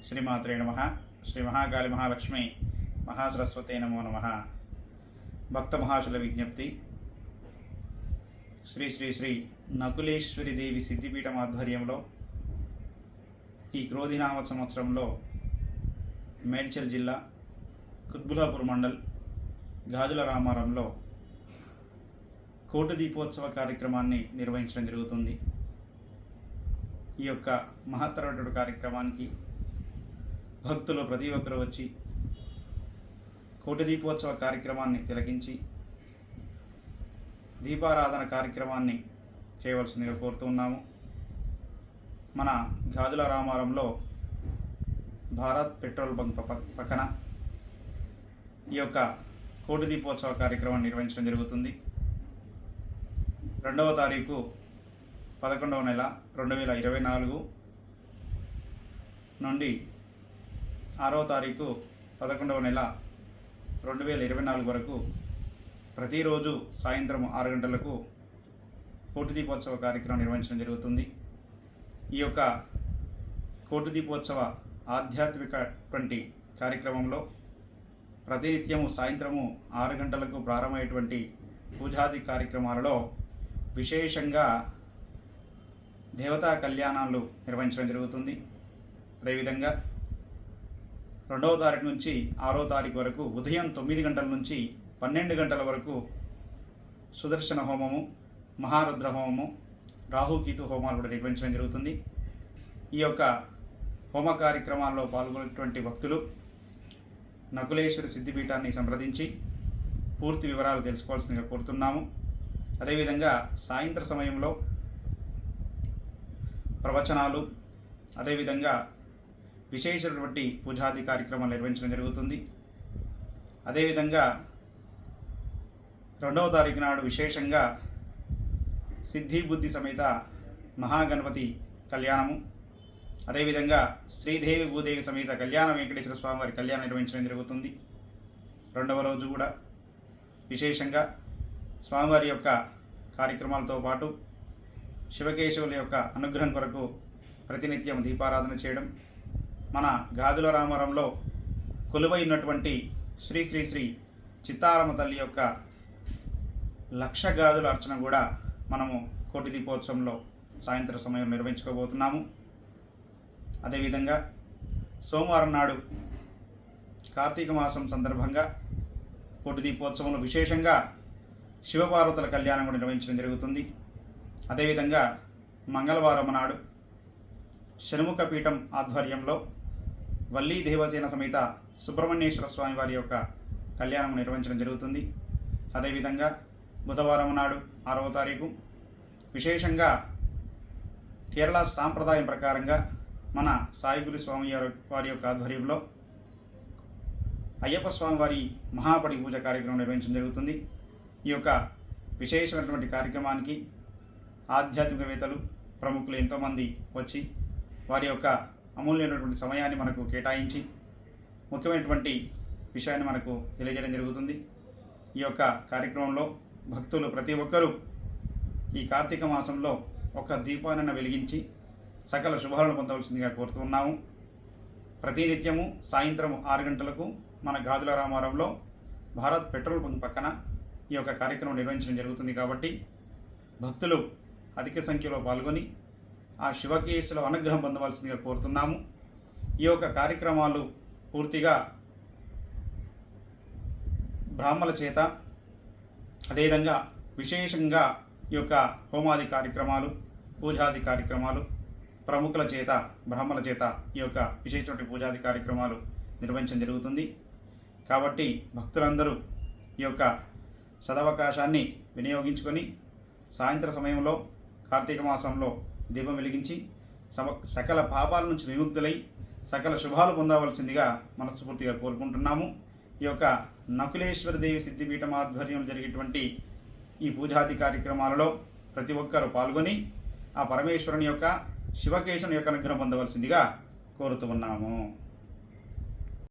శ్రీమాత్రే నమః. శ్రీ మహాకాళి మహాలక్ష్మి మహాసరస్వతే నమో నమః. భక్త మహాశుల విజ్ఞప్తి. శ్రీ శ్రీ శ్రీ నకులేశ్వరి దేవి సిద్ధిపీఠం ఆధ్వర్యంలో ఈ క్రోధినామ సంవత్సరంలో మేడ్చల్ జిల్లా కుత్బులాపూర్ మండల్ గాజుల రామారంలో కోటి దీపోత్సవ కార్యక్రమాన్ని నిర్వహించడం జరుగుతుంది. ఈ యొక్క మహత్తరమైన కార్యక్రమానికి భక్తులు ప్రతి ఒక్కరు వచ్చి కోటి దీపోత్సవ కార్యక్రమాన్ని తిలకించి దీపారాధన కార్యక్రమాన్ని చేయవలసిందిగా కోరుతున్నాము. మన గాజుల రామారంలో భారత్ పెట్రోల్ బంక్ పక్కన ఈ యొక్క కోటి దీపోత్సవ కార్యక్రమాన్ని నిర్వహించడం జరుగుతుంది. 2వ తారీఖు 11వ నెల 2024 నుండి 6వ తారీఖు 11వ నెల 2024 వరకు ప్రతిరోజు సాయంత్రం 6 గంటలకు కోటి దీపోత్సవ కార్యక్రమం నిర్వహించడం జరుగుతుంది. ఈ యొక్క కోటి దీపోత్సవ ఆధ్యాత్మికటువంటి కార్యక్రమంలో ప్రతినిత్యము సాయంత్రము 6 గంటలకు ప్రారంభమయ్యేటువంటి పూజాది కార్యక్రమాలలో విశేషంగా దేవతా కళ్యాణాలు నిర్వహించడం జరుగుతుంది. అదేవిధంగా 2వ తారీఖు నుంచి 6వ తారీఖు వరకు ఉదయం 9 గంటల నుంచి 12 గంటల వరకు సుదర్శన హోమము, మహారుద్ర హోమము, రాహుకేతు హోమాలు కూడా నిర్వహించడం జరుగుతుంది. ఈ యొక్క హోమ కార్యక్రమాల్లో పాల్గొనేటువంటి భక్తులు నకులేశ్వరి సిద్ధిపీఠాన్ని సంప్రదించి పూర్తి వివరాలు తెలుసుకోవాల్సిందిగా కోరుతున్నాము. అదేవిధంగా సాయంత్ర సమయంలో ప్రవచనాలు, అదేవిధంగా విశేషమైనటువంటి పూజాది కార్యక్రమాలు నిర్వహించడం జరుగుతుంది. అదేవిధంగా 2వ తారీఖు నాడు విశేషంగా సిద్ధి బుద్ధి సమేత మహాగణపతి కళ్యాణము, అదేవిధంగా శ్రీదేవి భూదేవి సమేత కళ్యాణ వెంకటేశ్వర స్వామి వారి కళ్యాణం నిర్వహించడం జరుగుతుంది. 2వ రోజు కూడా విశేషంగా స్వామివారి యొక్క కార్యక్రమాలతో పాటు శివకేశవుల యొక్క అనుగ్రహం కొరకు ప్రతినిత్యం దీపారాధన చేయడం, మన గాజుల రామారంలో కొలువైనటువంటి శ్రీ శ్రీ శ్రీ చిత్తారమ్మ తల్లి యొక్క 1,00,000 గాజుల అర్చన కూడా మనము కోటి దీపోత్సవంలో సాయంత్రం సమయం నిర్వహించుకోబోతున్నాము. అదేవిధంగా సోమవారం నాడు కార్తీక మాసం సందర్భంగా కోటి దీపోత్సవంలో విశేషంగా శివపార్వతుల కళ్యాణం కూడా నిర్వహించడం జరుగుతుంది. అదేవిధంగా మంగళవారం నాడు షణ్ముఖ పీఠం ఆధ్వర్యంలో వల్లీ దేవసేన సమేత సుబ్రహ్మణ్యేశ్వర స్వామి వారి యొక్క కళ్యాణం నిర్వహించడం జరుగుతుంది. అదేవిధంగా బుధవారం నాడు 6వ తారీఖు విశేషంగా కేరళ సాంప్రదాయం ప్రకారంగా మన సాయిగురు స్వామి వారి యొక్క ఆధ్వర్యంలో అయ్యప్ప స్వామి వారి మహాపడి పూజ కార్యక్రమం నిర్వహించడం జరుగుతుంది. ఈ యొక్క విశేషమైనటువంటి కార్యక్రమానికి ఆధ్యాత్మికవేత్తలు, ప్రముఖులు ఎంతోమంది వచ్చి వారి యొక్క అమూల్యమైనటువంటి సమయాన్ని మనకు కేటాయించి ముఖ్యమైనటువంటి విషయాన్ని మనకు తెలియజేయడం జరుగుతుంది. ఈ యొక్క కార్యక్రమంలో భక్తులు ప్రతి ఒక్కరూ ఈ కార్తీక మాసంలో ఒక దీపాన్ని వెలిగించి సకల శుభాలను పొందవలసిందిగా కోరుతున్నాము. ప్రతినిత్యము సాయంత్రం 6 గంటలకు మన గాజుల రామారంలో భారత్ పెట్రోల్ బంక్ పక్కన ఈ యొక్క కార్యక్రమం నిర్వహించడం జరుగుతుంది. కాబట్టి భక్తులు అధిక సంఖ్యలో పాల్గొని ఆ శివకేశుల అనుగ్రహం పొందవలసిందిగా కోరుతున్నాము. ఈ యొక్క కార్యక్రమాలు పూర్తిగా బ్రాహ్మణుల చేత, అదేవిధంగా విశేషంగా ఈ యొక్క హోమాది కార్యక్రమాలు, పూజాది కార్యక్రమాలు ప్రముఖుల చేత, బ్రాహ్మణుల చేత ఈ యొక్క విశేషమైన పూజాది కార్యక్రమాలు నిర్వహించడం జరుగుతుంది. కాబట్టి భక్తులందరూ ఈ యొక్క సదవకాశాన్ని వినియోగించుకొని సాయంత్ర సమయంలో కార్తీక మాసంలో దీపం వెలిగించి సకల పాపాల నుంచి విముక్తులై సకల శుభాలు పొందవలసిందిగా మనస్ఫూర్తిగా కోరుకుంటున్నాము. ఈ యొక్క నకులేశ్వరి దేవి సిద్ధిపీఠం ఆధ్వర్యంలో జరిగేటువంటి ఈ పూజాది కార్యక్రమాలలో ప్రతి ఒక్కరూ పాల్గొని ఆ పరమేశ్వరుని యొక్క శివకేశవుని యొక్క అనుగ్రహం పొందవలసిందిగా కోరుతూ ఉన్నాము.